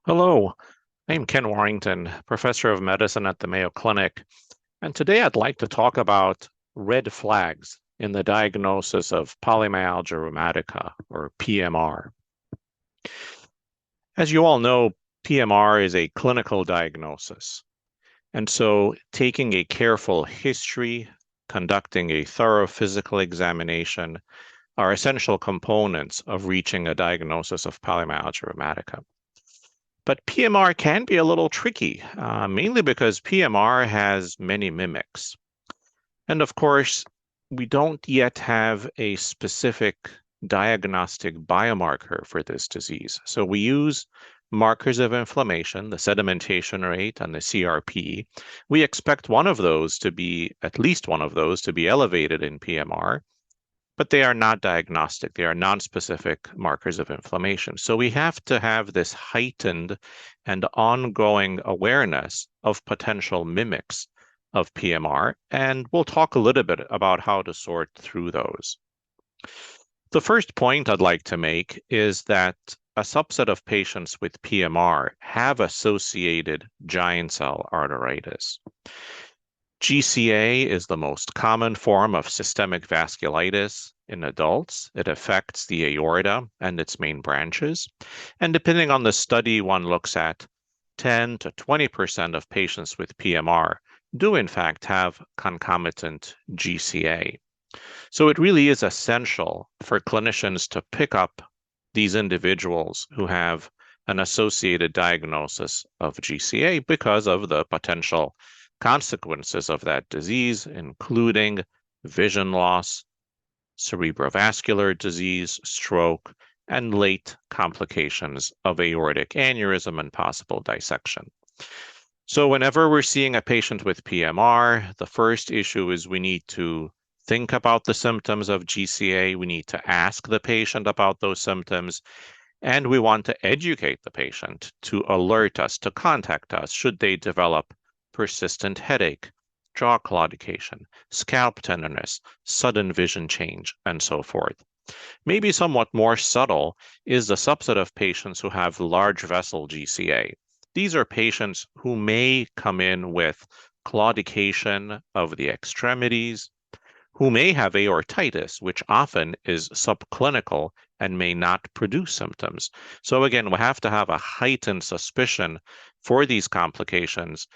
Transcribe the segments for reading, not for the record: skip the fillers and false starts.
Hello, I'm Ken Warrington, professor of medicine at the Mayo Clinic, and today I'd like to talk about red flags in the diagnosis of polymyalgia rheumatica, or PMR. As you all know, PMR is a clinical diagnosis, and so taking a careful history, conducting a thorough physical examination are essential components of reaching a diagnosis of polymyalgia rheumatica. But PMR can be a little tricky, mainly because PMR has many mimics. And of course, we don't yet have a specific diagnostic biomarker for this disease. So we use markers of inflammation, the sedimentation rate and the CRP. We expect at least one of those to be elevated in PMR, but they are not diagnostic. They are non-specific markers of inflammation. So we have to have this heightened and ongoing awareness of potential mimics of PMR, and we'll talk a little bit about how to sort through those. The first point I'd like to make is that a subset of patients with PMR have associated giant cell arteritis. GCA is the most common form of systemic vasculitis in adults. It affects the aorta and its main branches. And depending on the study one looks at, 10 to 20% of patients with PMR do in fact have concomitant GCA. So it really is essential for clinicians to pick up these individuals who have an associated diagnosis of GCA because of the potential consequences of that disease, including vision loss, cerebrovascular disease, stroke, and late complications of aortic aneurysm and possible dissection. So whenever we're seeing a patient with PMR, the first issue is we need to think about the symptoms of GCA. We need to ask the patient about those symptoms, and we want to educate the patient to alert us, to contact us should they develop persistent headache, jaw claudication, scalp tenderness, sudden vision change, and so forth. Maybe somewhat more subtle is the subset of patients who have large vessel GCA. These are patients who may come in with claudication of the extremities, who may have aortitis, which often is subclinical and may not produce symptoms. So again, we have to have a heightened suspicion for these complications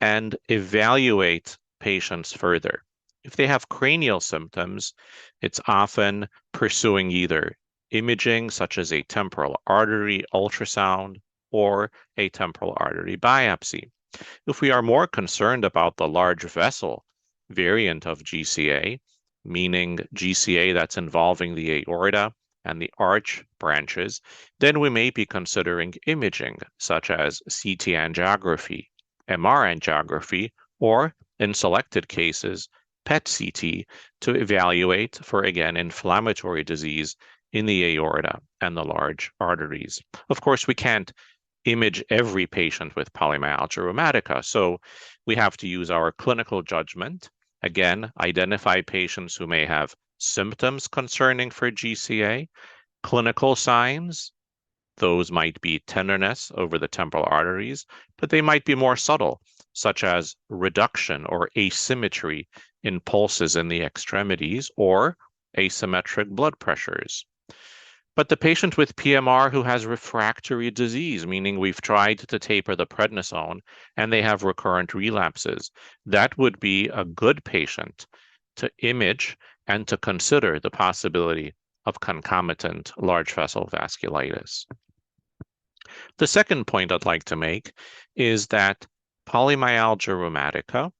and evaluate patients further. If they have cranial symptoms, it's often pursuing either imaging, such as a temporal artery ultrasound or a temporal artery biopsy. If we are more concerned about the large vessel variant of GCA, meaning GCA that's involving the aorta and the arch branches, then we may be considering imaging, such as CT angiography, MR angiography, or in selected cases, PET-CT to evaluate for, again, inflammatory disease in the aorta and the large arteries. Of course, we can't image every patient with polymyalgia rheumatica, so we have to use our clinical judgment. Again, identify patients who may have symptoms concerning for GCA, clinical signs. Those might be tenderness over the temporal arteries, but they might be more subtle, such as reduction or asymmetry in pulses in the extremities or asymmetric blood pressures. But the patient with PMR who has refractory disease, meaning we've tried to taper the prednisone and they have recurrent relapses, that would be a good patient to image and to consider the possibility of concomitant large vessel vasculitis. The second point I'd like to make is that polymyalgia rheumatica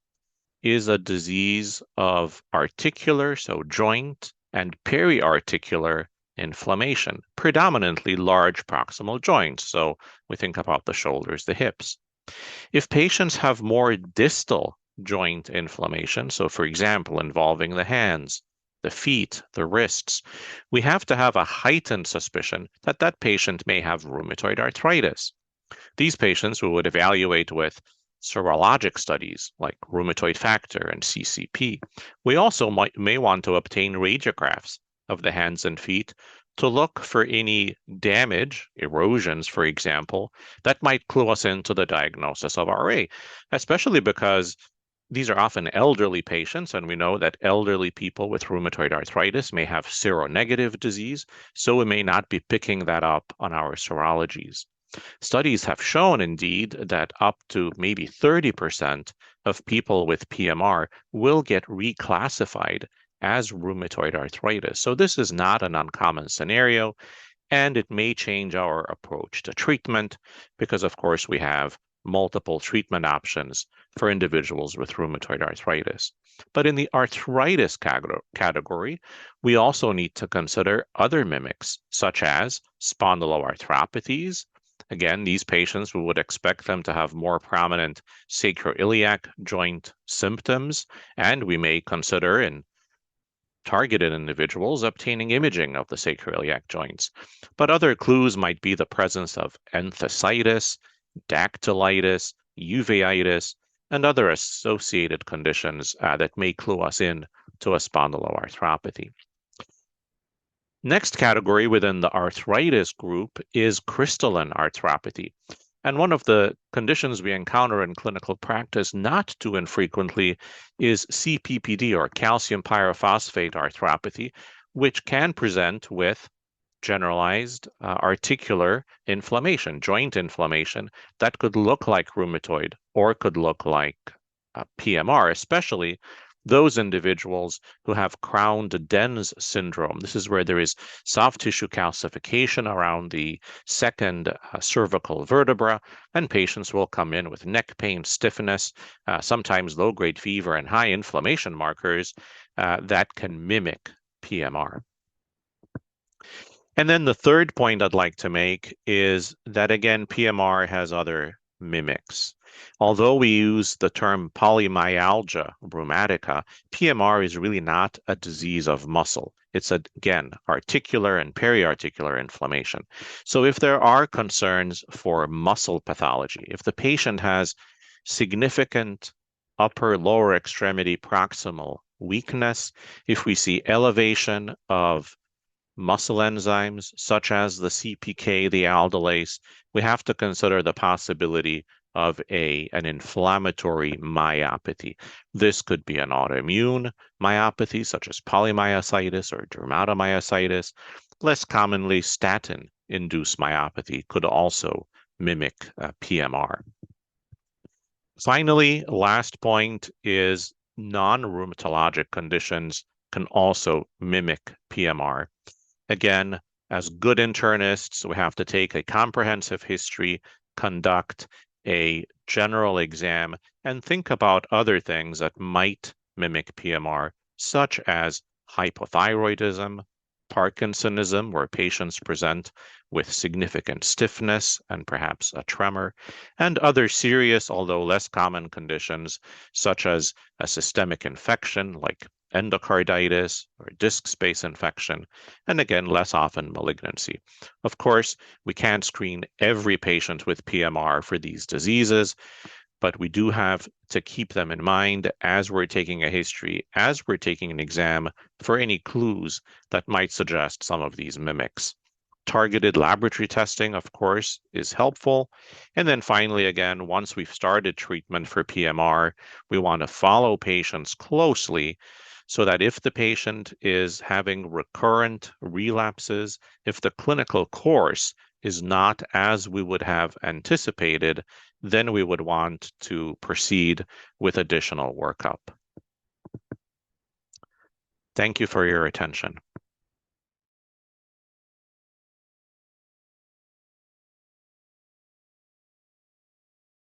is a disease of articular, so joint, and periarticular inflammation, predominantly large proximal joints. So we think about the shoulders, the hips. If patients have more distal joint inflammation, so for example, involving the hands, the feet, the wrists, we have to have a heightened suspicion that that patient may have rheumatoid arthritis. These patients we would evaluate with serologic studies like rheumatoid factor and CCP. We also may want to obtain radiographs of the hands and feet to look for any damage, erosions, for example, that might clue us into the diagnosis of RA, especially because these are often elderly patients, and we know that elderly people with rheumatoid arthritis may have seronegative disease, so we may not be picking that up on our serologies. Studies have shown, indeed, that up to maybe 30% of people with PMR will get reclassified as rheumatoid arthritis. So this is not an uncommon scenario, and it may change our approach to treatment because, of course, we have multiple treatment options for individuals with rheumatoid arthritis. But in the arthritis category, we also need to consider other mimics, such as spondyloarthropathies. Again, these patients, we would expect them to have more prominent sacroiliac joint symptoms, and we may consider in targeted individuals obtaining imaging of the sacroiliac joints. But other clues might be the presence of enthesitis, dactylitis, uveitis, and other associated conditions that may clue us in to a spondyloarthropathy. Next category within the arthritis group is crystalline arthropathy. And one of the conditions we encounter in clinical practice not too infrequently is CPPD, or calcium pyrophosphate arthropathy, which can present with generalized articular inflammation, joint inflammation that could look like rheumatoid or could look like PMR, especially those individuals who have Crown-Dens syndrome. This is where there is soft tissue calcification around the second cervical vertebra, and patients will come in with neck pain, stiffness, sometimes low-grade fever, and high inflammation markers that can mimic PMR. And then the third point I'd like to make is that, again, PMR has other mimics. Although we use the term polymyalgia rheumatica, PMR is really not a disease of muscle. It's, again, articular and periarticular inflammation. So if there are concerns for muscle pathology, if the patient has significant upper lower extremity proximal weakness, if we see elevation of muscle enzymes such as the CPK, the aldolase, we have to consider the possibility of an inflammatory myopathy. This could be an autoimmune myopathy such as polymyositis or dermatomyositis. Less commonly, statin-induced myopathy could also mimic PMR. Finally, last point is non-rheumatologic conditions can also mimic PMR. Again, as good internists, we have to take a comprehensive history, conduct a general exam, and think about other things that might mimic PMR, such as hypothyroidism, Parkinsonism, where patients present with significant stiffness and perhaps a tremor, and other serious, although less common conditions, such as a systemic infection like endocarditis or disc space infection, and again, less often malignancy. Of course, we can't screen every patient with PMR for these diseases, but we do have to keep them in mind as we're taking a history, as we're taking an exam for any clues that might suggest some of these mimics. Targeted laboratory testing, of course, is helpful. And then finally, again, once we've started treatment for PMR, we want to follow patients closely so that if the patient is having recurrent relapses, if the clinical course is not as we would have anticipated, then we would want to proceed with additional workup. Thank you for your attention.